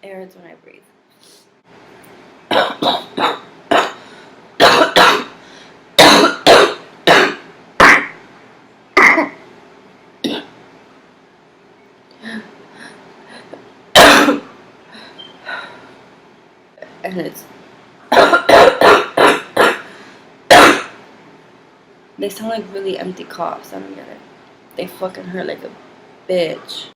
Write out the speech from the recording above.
It hurts when I breathe. And it's they sound like really empty coughs. I don't get it. They fucking hurt like a bitch.